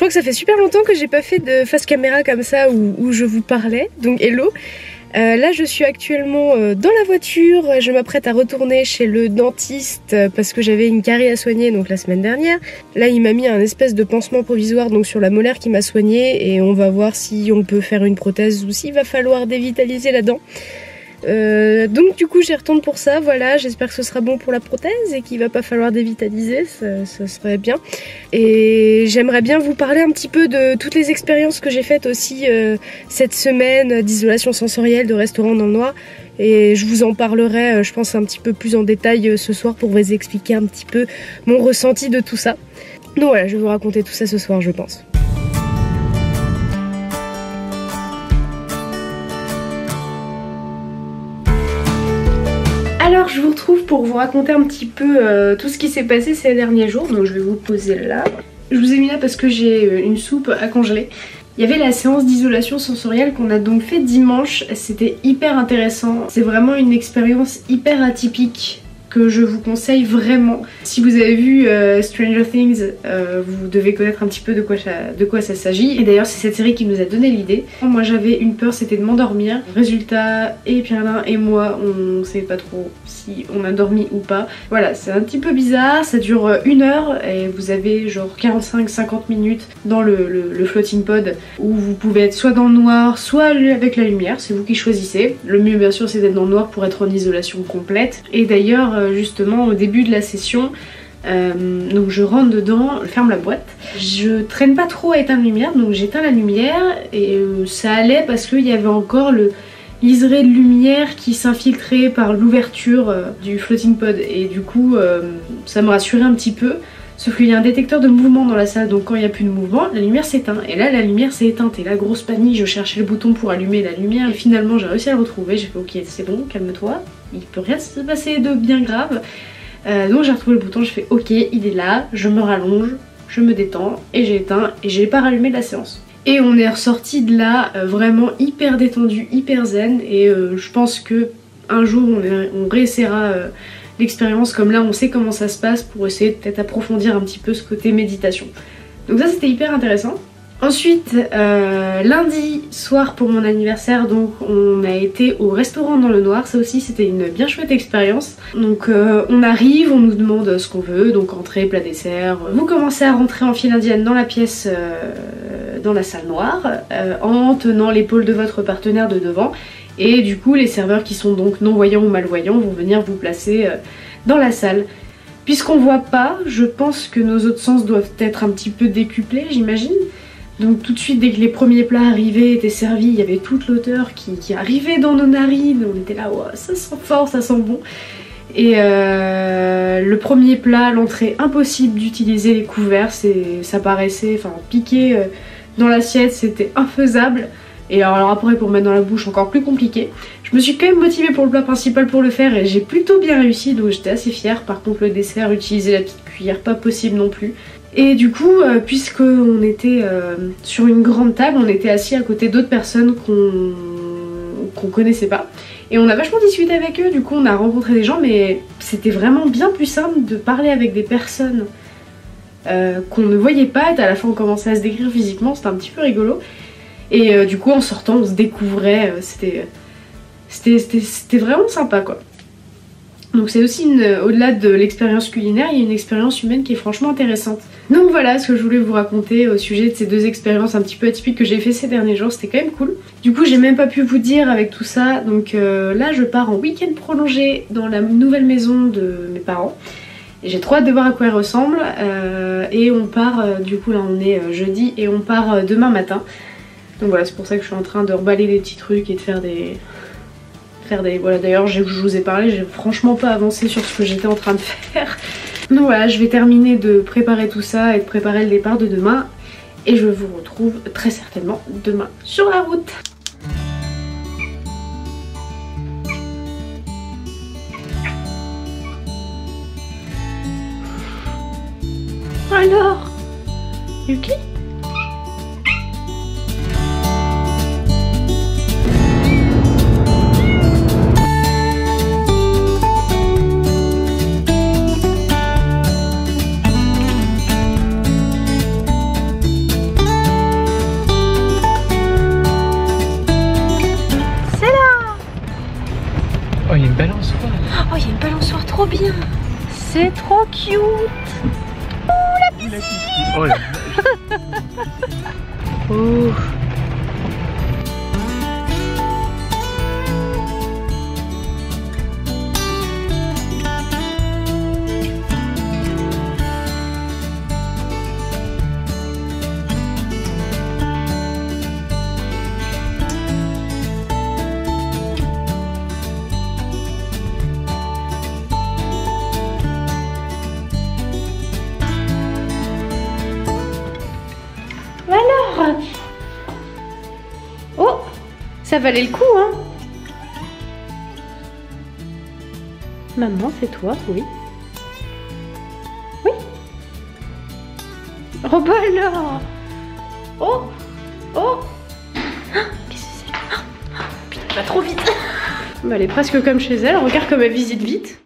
crois que ça fait super longtemps que j'ai pas fait de face caméra comme ça où je vous parlais, donc hello. Là je suis actuellement dans la voiture, je m'apprête à retourner chez le dentiste parce que j'avais une carie à soigner donc la semaine dernière. Là il m'a mis un espèce de pansement provisoire donc sur la molaire qui m'a soigné et on va voir si on peut faire une prothèse ou s'il va falloir dévitaliser la dent. Donc du coup j'y retourne pour ça, voilà, j'espère que ce sera bon pour la prothèse et qu'il va pas falloir dévitaliser, ça serait bien. Et j'aimerais bien vous parler un petit peu de toutes les expériences que j'ai faites aussi cette semaine d'isolation sensorielle, de restaurant dans le noir. Et je vous en parlerai, je pense, un petit peu plus en détail ce soir pour vous expliquer un petit peu mon ressenti de tout ça. Donc voilà, je vais vous raconter tout ça ce soir, je pense. Alors je vous retrouve pour vous raconter un petit peu tout ce qui s'est passé ces derniers jours, donc je vais vous poser là. Je vous ai mis là parce que j'ai une soupe à congeler. Il y avait la séance d'isolation sensorielle qu'on a donc fait dimanche, c'était hyper intéressant. C'est vraiment une expérience hyper atypique que je vous conseille vraiment. Si vous avez vu Stranger Things, vous devez connaître un petit peu de quoi ça s'agit. Et d'ailleurs c'est cette série qui nous a donné l'idée. Moi j'avais une peur, c'était de m'endormir. Résultat, et Pierre et moi, on savait pas trop si on a dormi ou pas. Voilà, c'est un petit peu bizarre, ça dure 1 heure et vous avez genre 45-50 minutes dans le floating pod où vous pouvez être soit dans le noir, soit avec la lumière, c'est vous qui choisissez. Le mieux bien sûr c'est d'être dans le noir pour être en isolation complète. Et d'ailleurs justement au début de la session, donc je rentre dedans, je ferme la boîte, je traîne pas trop à éteindre la lumière, donc j'éteins la lumière et ça allait parce qu'il y avait encore le liseré de lumière qui s'infiltrait par l'ouverture du floating pod et du coup ça me rassurait un petit peu. Sauf qu'il y a un détecteur de mouvement dans la salle, donc quand il n'y a plus de mouvement, la lumière s'éteint. Et là, la lumière s'est éteinte. Et là, grosse panique, je cherchais le bouton pour allumer la lumière. Et finalement, j'ai réussi à le retrouver. J'ai fait ok, c'est bon, calme-toi. Il peut rien se passer de bien grave. Donc j'ai retrouvé le bouton, je fais ok, il est là. Je me rallonge, je me détends. Et j'ai éteint et j'ai pas rallumé la séance. Et on est ressorti de là vraiment hyper détendu, hyper zen. Et je pense que un jour, on réessayera l'expérience comme là on sait comment ça se passe pour essayer de peut-être approfondir un petit peu ce côté méditation. Donc ça c'était hyper intéressant. Ensuite lundi soir pour mon anniversaire, donc on a été au restaurant dans le noir, ça aussi c'était une bien chouette expérience. Donc on arrive, on nous demande ce qu'on veut, donc entrée, plat, dessert. Vous commencez à rentrer en file indienne dans la pièce, dans la salle noire, en tenant l'épaule de votre partenaire de devant. Et du coup les serveurs qui sont donc non-voyants ou malvoyants vont venir vous placer dans la salle. Puisqu'on voit pas, je pense que nos autres sens doivent être un petit peu décuplés, j'imagine. Donc tout de suite dès que les premiers plats arrivaient, étaient servis, il y avait toute l'odeur qui arrivait dans nos narines. On était là, oh, ça sent fort, ça sent bon. Et le premier plat, l'entrée, impossible d'utiliser les couverts, ça paraissait, enfin piquer dans l'assiette, c'était infaisable. Et alors après pour mettre dans la bouche encore plus compliqué. Je me suis quand même motivée pour le plat principal pour le faire et j'ai plutôt bien réussi, donc j'étais assez fière. Par contre le dessert, utiliser la petite cuillère, pas possible non plus. Et du coup puisqu'on était sur une grande table, on était assis à côté d'autres personnes qu'on connaissait pas. Et on a vachement discuté avec eux, du coup on a rencontré des gens, mais c'était vraiment bien plus simple de parler avec des personnes qu'on ne voyait pas. Et à la fin on commençait à se décrire physiquement, c'était un petit peu rigolo. Et du coup en sortant on se découvrait, c'était vraiment sympa quoi. Donc c'est aussi au-delà de l'expérience culinaire, il y a une expérience humaine qui est franchement intéressante. Donc voilà ce que je voulais vous raconter au sujet de ces deux expériences un petit peu atypiques que j'ai fait ces derniers jours, c'était quand même cool. Du coup j'ai même pas pu vous dire avec tout ça, donc là je pars en week-end prolongé dans la nouvelle maison de mes parents. J'ai trop hâte de voir à quoi elle ressemble et on part, du coup là on est jeudi et on part demain matin. Donc voilà, c'est pour ça que je suis en train de reballer des petits trucs et de faire des... Voilà, d'ailleurs je vous ai parlé, j'ai franchement pas avancé sur ce que j'étais en train de faire. Donc voilà, je vais terminer de préparer tout ça et de préparer le départ de demain. Et je vous retrouve très certainement demain sur la route. Alors, Yuki ? Oh, il y a une balançoire trop bien. C'est trop cute. Oh, la piscine. Oh, la... Oh. Alors, oh, ça valait le coup, hein. Maman, c'est toi, oui. Oui. Oh bah alors. Oh, oh. Qu'est-ce que c'est? Putain, elle va trop vite. Bah, elle est presque comme chez elle. Regarde comme elle visite vite.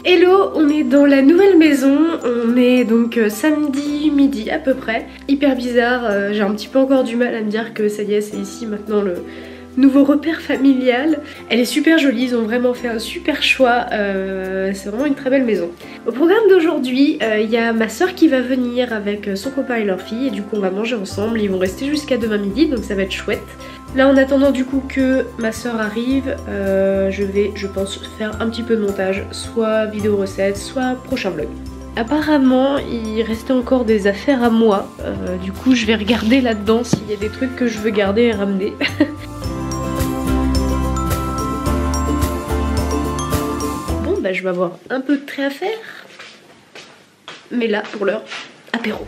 Hello, on est dans la nouvelle maison, on est donc samedi midi à peu près. Hyper bizarre, j'ai un petit peu encore du mal à me dire que ça y est, c'est ici maintenant le nouveau repère familial. Elle est super jolie, ils ont vraiment fait un super choix, c'est vraiment une très belle maison. Au programme d'aujourd'hui, il y a ma soeur qui va venir avec son copain et leur fille et du coup on va manger ensemble, ils vont rester jusqu'à demain midi donc ça va être chouette. Là en attendant du coup que ma soeur arrive, je vais je pense faire un petit peu de montage, soit vidéo recette, soit prochain vlog. Apparemment il restait encore des affaires à moi, du coup je vais regarder là-dedans s'il y a des trucs que je veux garder et ramener. Bon bah je vais avoir un peu de trait à faire, mais là pour l'heure, apéro.